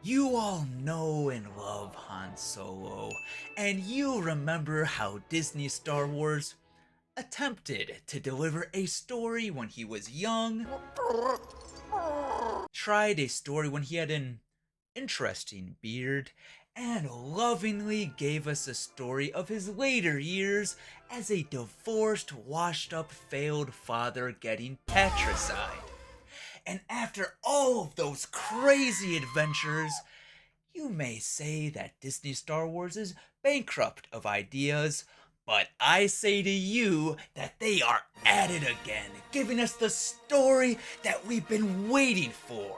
You all know and love Han Solo, and you remember how Disney Star Wars attempted to deliver a story when he was young, tried a story when he had an interesting beard, and lovingly gave us a story of his later years as a divorced, washed up, failed father getting patricide. And after all of those crazy adventures, you may say that Disney Star Wars is bankrupt of ideas, but I say to you that they are at it again, giving us the story that we've been waiting for.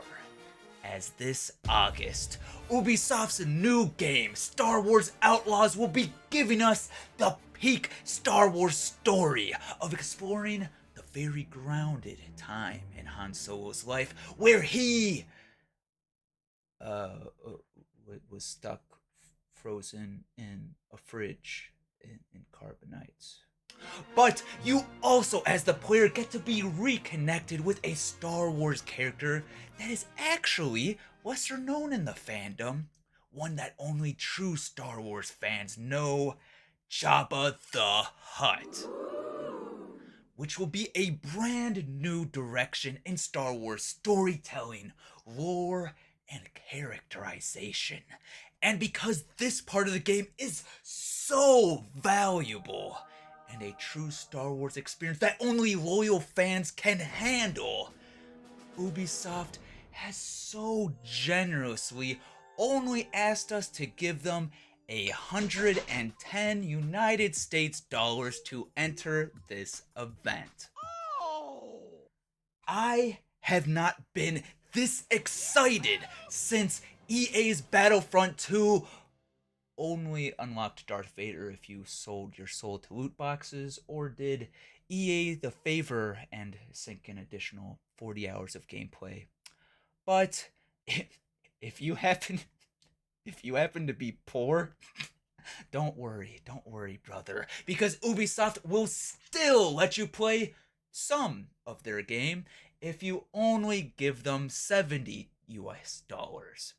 As this August, Ubisoft's new game, Star Wars Outlaws, will be giving us the peak Star Wars story of exploring the very grounded time in Han Solo's life where he was stuck frozen in a fridge in carbonites. But you also, as the player, get to be reconnected with a Star Wars character that is actually lesser known in the fandom, one that only true Star Wars fans know, Jabba the Hutt, which will be a brand new direction in Star Wars storytelling, lore, and characterization. And because this part of the game is so valuable and a true Star Wars experience that only loyal fans can handle, Ubisoft has so generously only asked us to give them 110 United States dollars to enter this event. I have not been this excited since EA's Battlefront 2 only unlocked Darth Vader if you sold your soul to loot boxes, or did EA the favor and sink an additional 40 hours of gameplay. But if you happen to be poor, don't worry, brother, because Ubisoft will still let you play some of their game if you only give them 70 US dollars.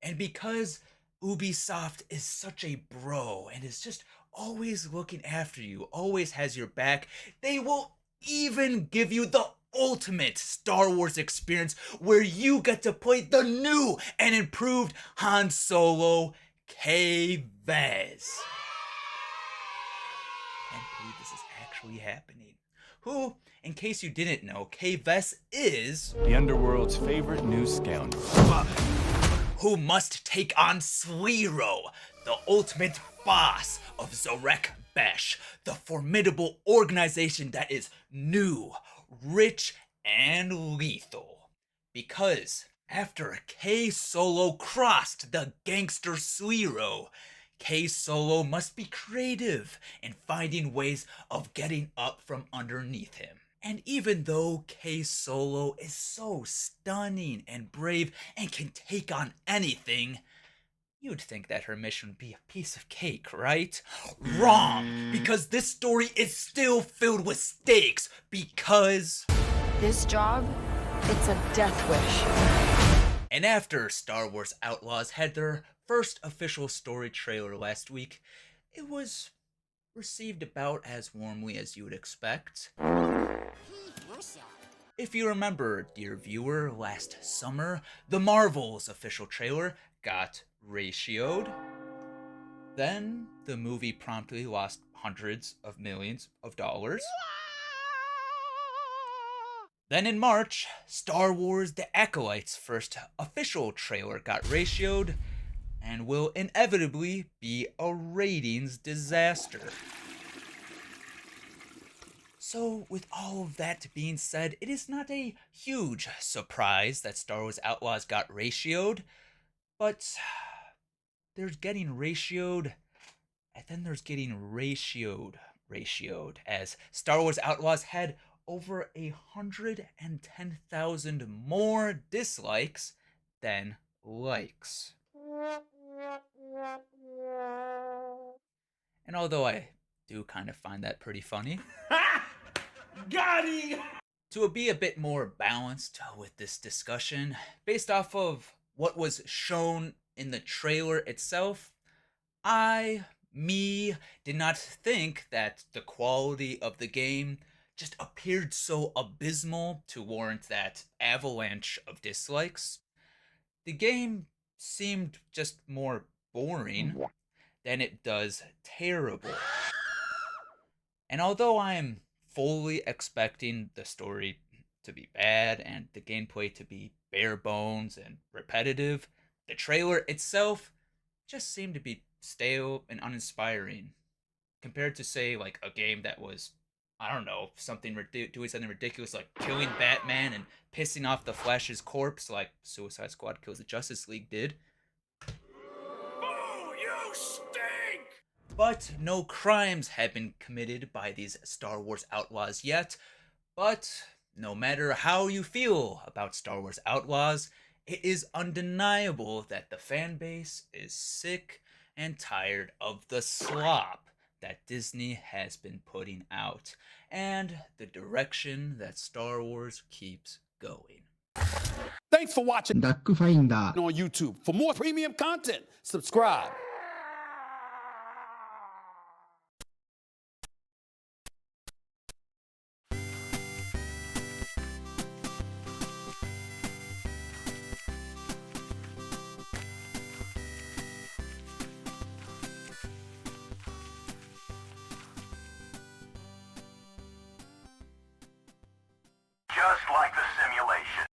And because Ubisoft is such a bro and is just always looking after you, always has your back, they will even give you the ultimate Star Wars experience where you get to play the new and improved Han Solo K-Vez. Can't believe this is actually happening. Who, in case you didn't know, K-Vez is the underworld's favorite new scoundrel, who must take on Sliro, the ultimate boss of Zarek Besh, the formidable organization that is new, rich, and lethal. Because after K Solo crossed the gangster Sliro, K Solo must be creative in finding ways of getting up from underneath him. And even though K Solo is so stunning and brave and can take on anything, you'd think that her mission would be a piece of cake, right? Wrong! Because this story is still filled with stakes, because this job, it's a death wish. And after Star Wars Outlaws had their first official story trailer last week, it was received about as warmly as you would expect. If you remember, dear viewer, last summer, the Marvel's official trailer got ratioed. Then the movie promptly lost hundreds of millions of dollars. Then in March, Star Wars The Acolyte's first official trailer got ratioed and will inevitably be a ratings disaster. So, with all of that being said, it is not a huge surprise that Star Wars Outlaws got ratioed, but there's getting ratioed, and then there's getting ratioed, as Star Wars Outlaws had over 110,000 more dislikes than likes. And although I do kind of find that pretty funny, got him! To be a bit more balanced with this discussion, based off of what was shown in the trailer itself, did not think that the quality of the game just appeared so abysmal to warrant that avalanche of dislikes. The game seemed just more boring than it does terrible. And although I am fully expecting the story to be bad and the gameplay to be bare bones and repetitive, the trailer itself just seemed to be stale and uninspiring compared to, say, like a game that was, I don't know, doing something ridiculous like killing Batman and pissing off the Flash's corpse like Suicide Squad Kills the Justice League did. Oh, you stink! But no crimes have been committed by these Star Wars Outlaws yet. But no matter how you feel about Star Wars Outlaws, it is undeniable that the fan base is sick and tired of the slop that Disney has been putting out and the direction that Star Wars keeps going. Thanks for watching DUCKFINDER on YouTube. For more premium content, subscribe. Just like the